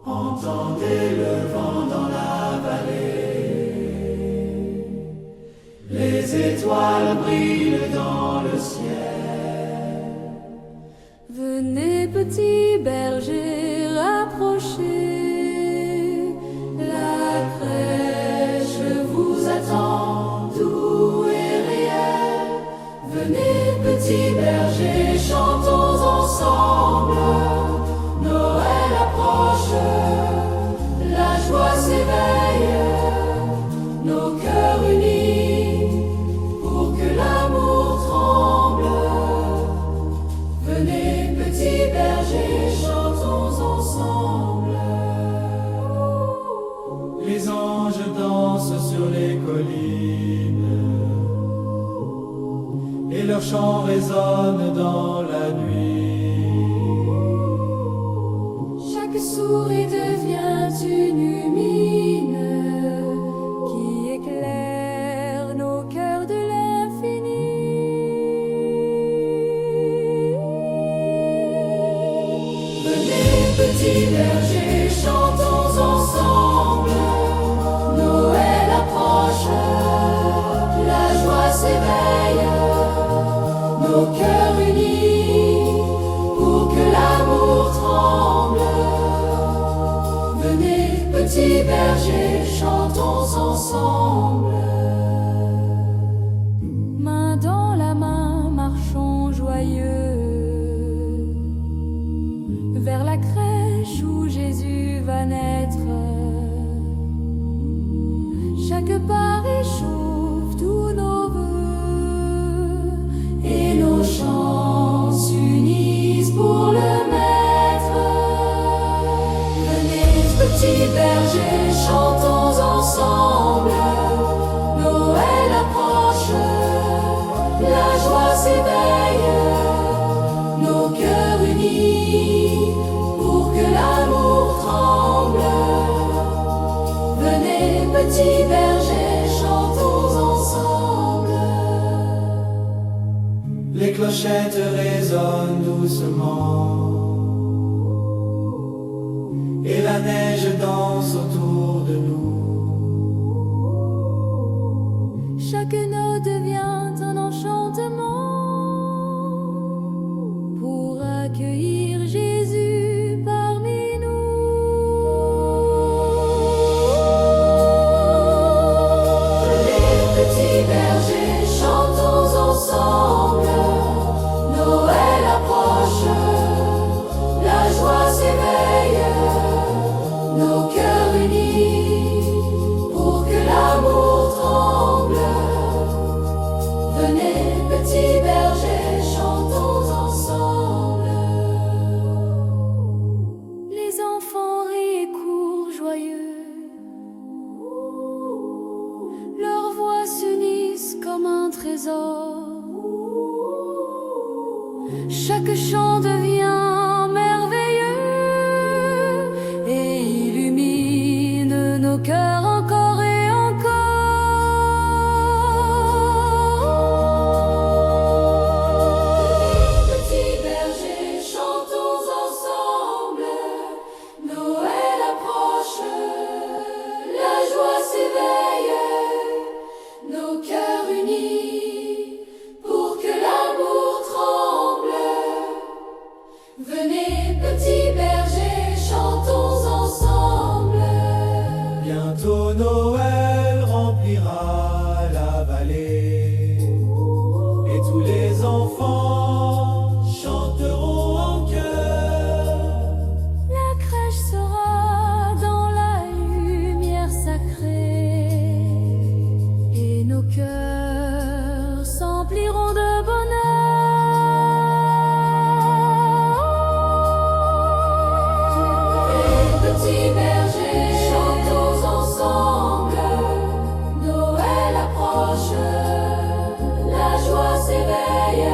Entendez le vent dans la vallée, les étoiles brillent dans le ciel. Venez petits bergers, rapprochez, la crèche vous attend, doux et réel. Venez petits bergers, chantons ensemble, Noël approche, la joie s'éveille, nos cœurs unis pour que l'amour tremble. Venez petits bergers, chantons ensemble. Les anges dansent sur les collines et leur chant résonne dans la nuit. Chaque souris devient une lumine qui éclaire nos cœurs de l'infini. Venez petits bergers, chantons ensemble, Noël approche, la joie s'éveille, nos cœurs unis pour que l'amour tremble. Venez petits bergers, chantons ensemble. Main dans la main, marchons joyeux vers la crèche où Jésus va naître. Chaque pas réchauffe tous nos vœux et nos chants s'unissent pour le Maître. Venez petits bergers, chantons ensemble, Noël approche, la joie s'éveille, nos cœurs unis pour que l'amour tremble. Venez petits bergers, chantons ensemble. les clochettes résonnent doucement et la neige danse autour de nous. Chaque note devient un enchantement pour accueillir Jésus parmi nous. Les petits bergers, chantons ensemble, Noël approche, la joie s'éveille, nos cœurs unis pour que l'amour tremble. Venez petits bergers, chantons ensemble. Les enfants rient et courent joyeux, leurs voix s'unissent comme un trésor. Chaque chant devient merveilleux et illumine nos cœurs encore et encore. Petits bergers, chantons ensemble, Noël approche, la joie s'éveille, nos cœurs unis pour que l'amour tremble. Venez petits bergers, chantons ensemble. Bientôt Noël remplira la vallée et tous les enfants chanteront en chœur. La crèche sera dans la lumière sacrée et nos cœurs s'empliront de bonheur. Les petits bergers, chantons ensemble, Noël approche, la joie s'éveille,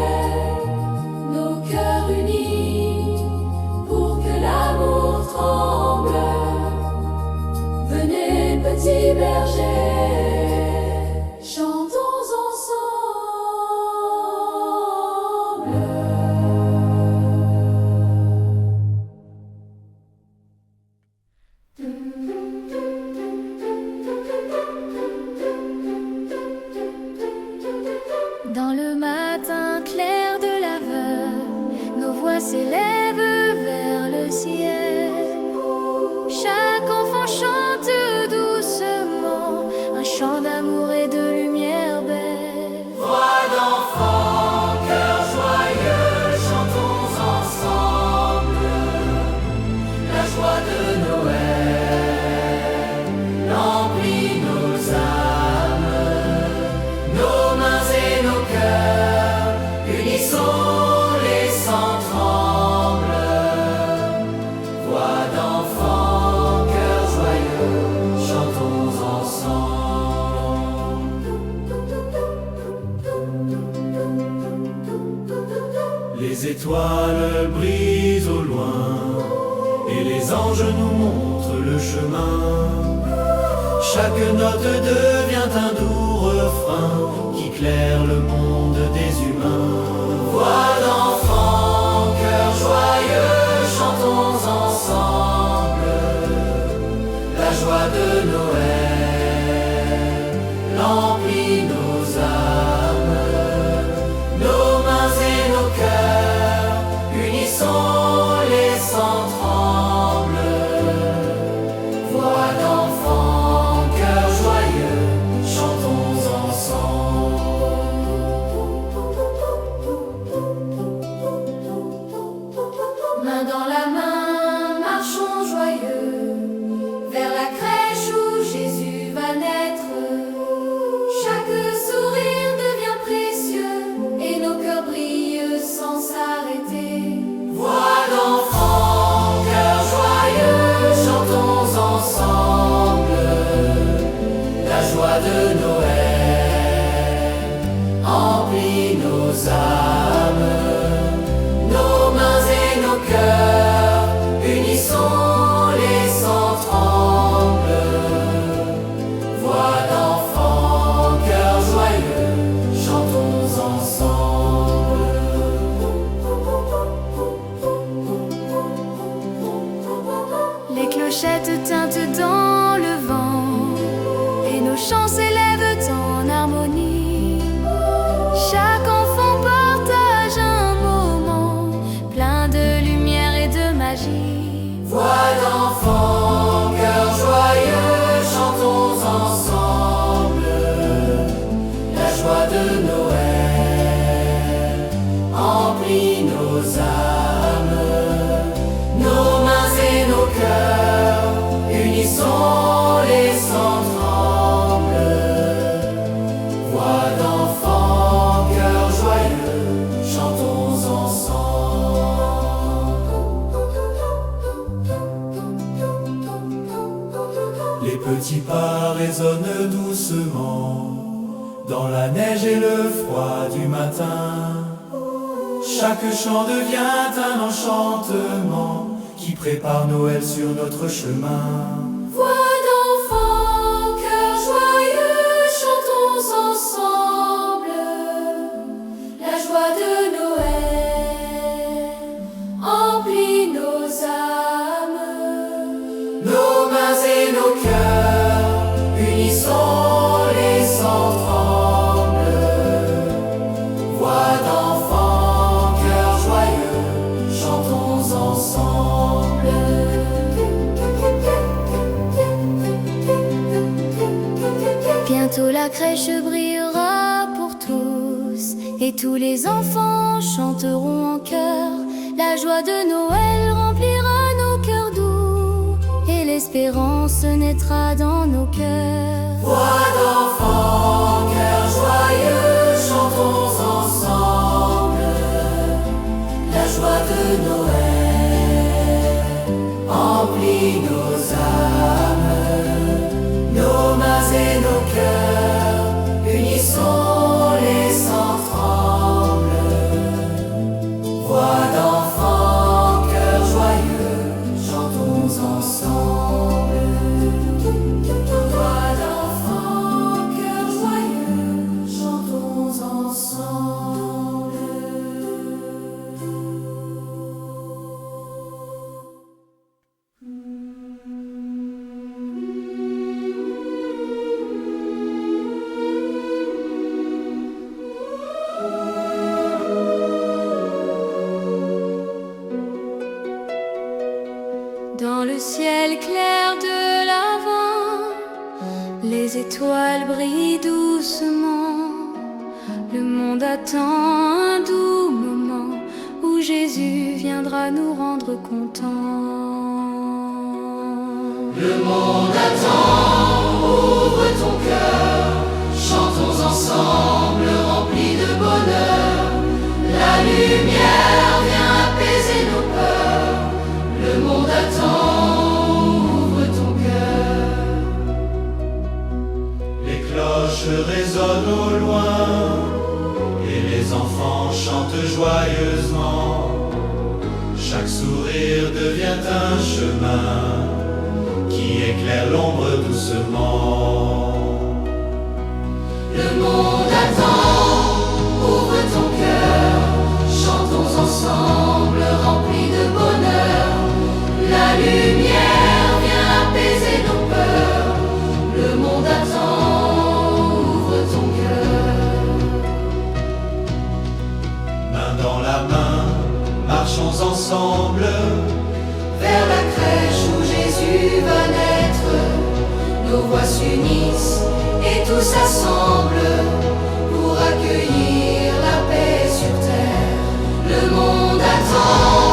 Les étoiles brillent au loin et les anges nous montrent le chemin. Chaque note devient un doux refrain qui claire le monde des humains. Voix d'enfants, cœur joyeux, chantons ensemble la joie de Noël, remplit nos âmes, nos mains et nos cœurs, unissons les sans tremble. Voix d'enfants, cœur joyeux, chantons ensemble. Main dans la main, marchons joyeux vers la crèche où Jésus va naître. Chaque sourire devient précieux et nos cœurs brillent sans s'arrêter. Voix d'enfants, cœur joyeux, chantons ensemble la joie de Noël, remplit nos âmes, nos mains et nos cœurs, unissons les sans tremble. Voix d'enfants, cœur joyeux, chantons ensemble. Les clochettes tintent dans le vent et nos chants s'élèvent en harmonie. Chaque enfant partage un moment plein de lumière et de magie. Voix d'enfants, cœur joyeux, chantons ensemble la joie de Noël, remplit nos âmes, nos mains et nos cœurs, unissons les sans tremble. Voix d'enfants, cœur joyeux, chantons ensemble. Les petits pas résonnent doucement dans la neige et le froid du matin. Chaque chant devient un enchantement qui prépare Noël sur notre chemin. Voix d'enfants, cœur joyeux, chantons ensemble la joie de Noël, remplit nos âmes, nos mains et nos cœurs, unissons les sans tremble. Voix d'enfants, cœur joyeux, chantons ensemble. Bientôt la crèche brillera pour tous et tous les enfants chanteront en chœur. La joie de Noël remplira nos cœurs doux et l'espérance naîtra dans nos cœurs. Voix d'enfants, cœur joyeux, chantons ensemble la joie de Noël, remplit nos âmes, nos mains et nos cœurs, unissons les sans tremble. Voix d'enfants, cœur joyeux, chantons ensemble. Voix d'enfants, cœur joyeux, chantons ensemble. Dans le ciel clair de l'Avent, les étoiles brillent doucement. Le monde attend un doux moment où Jésus viendra nous rendre contents. Le monde attend, ouvre ton cœur, chantons ensemble, remplis de bonheur. La lumière vient apaiser nos peurs. Le monde attend, ouvre ton cœur. Les cloches résonnent au loin et les les enfants chantent joyeusement. Chaque sourire devient un chemin qui éclaire l'ombre doucement. Le monde attend, ouvre ton cœur, chantons ensemble, remplis de bonheur. La lumière vient apaiser nos peurs. Le monde attend, ouvre ton cœur. Main dans la main, marchons ensemble Vers la crèche où Jésus va naître. Nos voix s'unissent et tout s'assemble pour accueillir la paix sur terre. Le monde attend,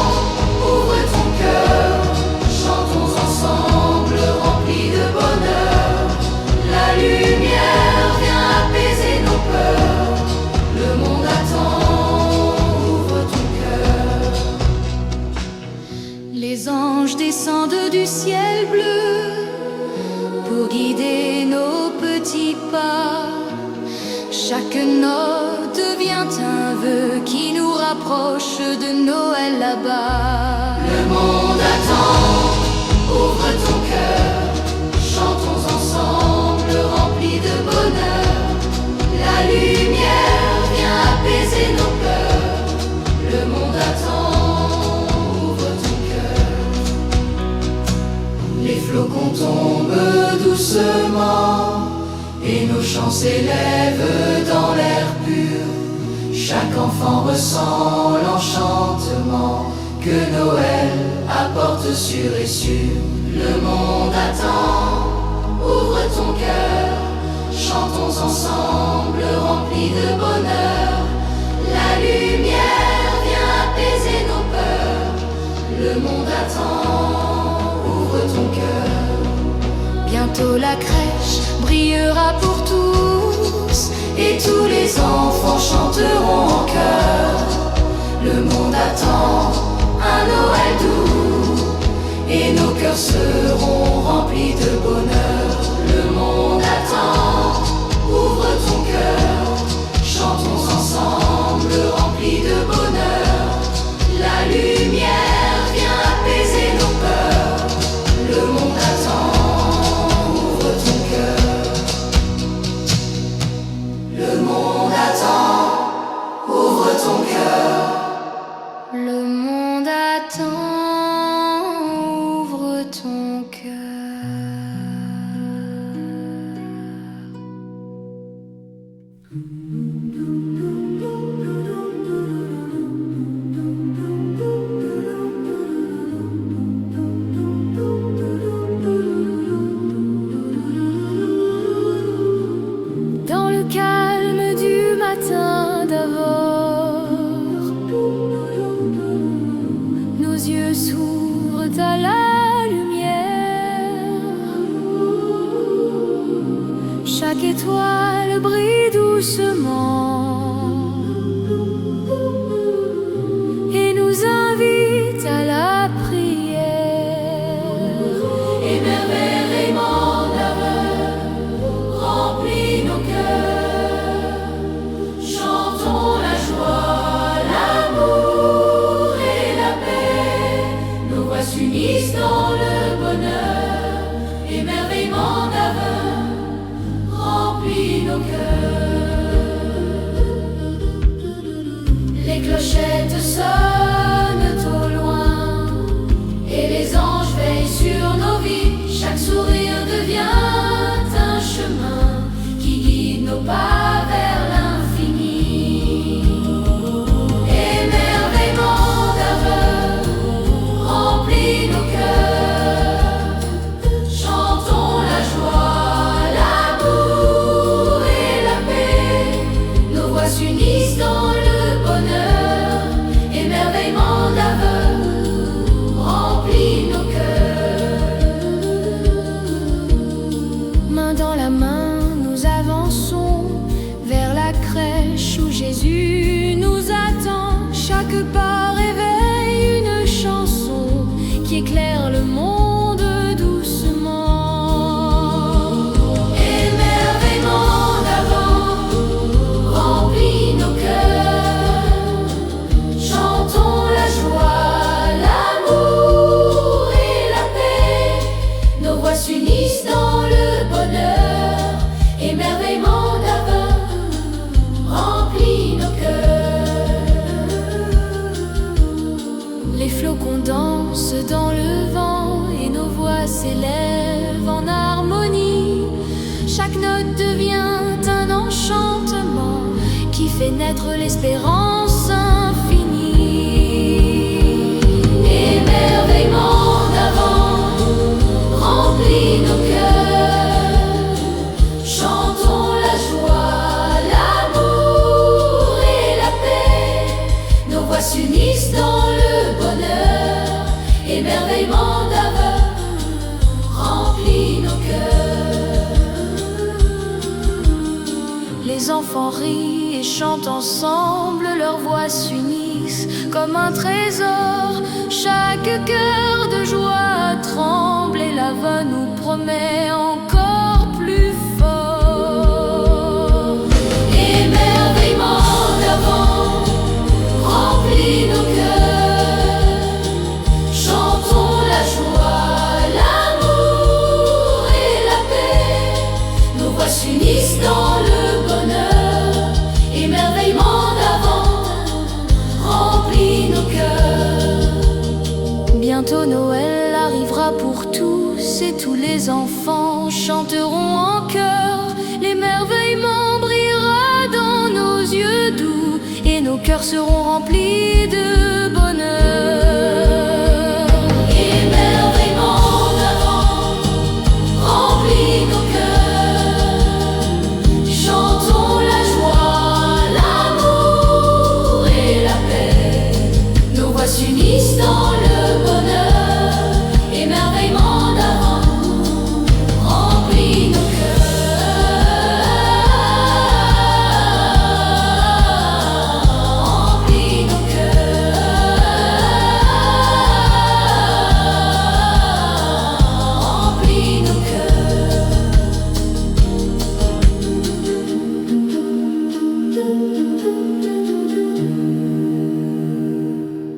ouvre ton cœur, chantons ensemble, remplis de bonheur. La lumière vient apaiser nos peurs. Le monde attend, ouvre ton cœur. Les anges descendent du ciel bleu pour guider nos petits pas. Chaque note devient un vœu qui nous rapproche de Noël là-bas. Le monde attend, ouvre ton cœur, chantons ensemble, remplis de bonheur. La lumière vient apaiser nos peurs. Le monde attend, ouvre ton cœur. Les flocons tombent doucement et nos chants s'élèvent dans l'air pur. Chaque enfant ressent l'enchantement que Noël apporte sûr et sûr. Le monde attend, ouvre ton cœur, chantons ensemble, remplis de bonheur. La lumière vient apaiser nos peurs. Le monde attend, ouvre ton cœur. Bientôt la crèche brillera pour tous et tous les enfants chanteront en chœur. Le monde attend un Noël doux et nos cœurs seront remplis de bonheur. Le monde attend, ouvre ton cœur, chantons ensemble, remplis de bonheur. La lumière vient apaiser nos peurs. Le monde attend, ouvre ton cœur. Le monde attend, ouvre ton cœur. Le monde attend, ouvre ton cœur. Dans le calme du matin d'abord, nos yeux s'ouvrent à la lumière. Chaque étoile brille doucement et nous invite à la prière. Émerveillement d'aveux remplit nos cœurs. Chantons la joie, l'amour et la paix. Nos voix s'unissent dans le bonheur. Émerveillement d'aveux remplit nos cœurs. Les clochettes sonnent au loin et les anges veillent sur nos vies. Chaque sourire devient un chemin qui guide nos pas vers l'infini. Émerveillement d'aveux remplit nos cœurs. Chantons la joie, l'amour et la paix. Nos voix s'unissent dans le bonheur. Émerveillement d'avant remplit nos cœurs. Les flocons dansent dans le vent et nos voix s'élèvent en harmonie. Chaque note devient un enchantement qui fait naître l'espérance infinie. Émerveillement d'avant remplit nos cœurs. Chantons la joie, l'amour et la paix. Nos voix s'unissent dans le bonheur. Émerveillement d'avant remplit nos cœurs. Les enfants rient et chantent ensemble, leurs voix s'unissent comme un trésor. Chaque cœur de joie tremble et la voix nous promet encore plus fort. Émerveillement d'avant remplit nos cœurs. Chantons la joie, l'amour et la paix. Nos voix s'unissent dans le bonheur. Émerveillement d'avant remplit nos cœurs. Bientôt Noël arrivera pour tous et tous les enfants chanteront en chœur. L'émerveillement brillera dans nos yeux doux et nos cœurs seront remplis de bonheur.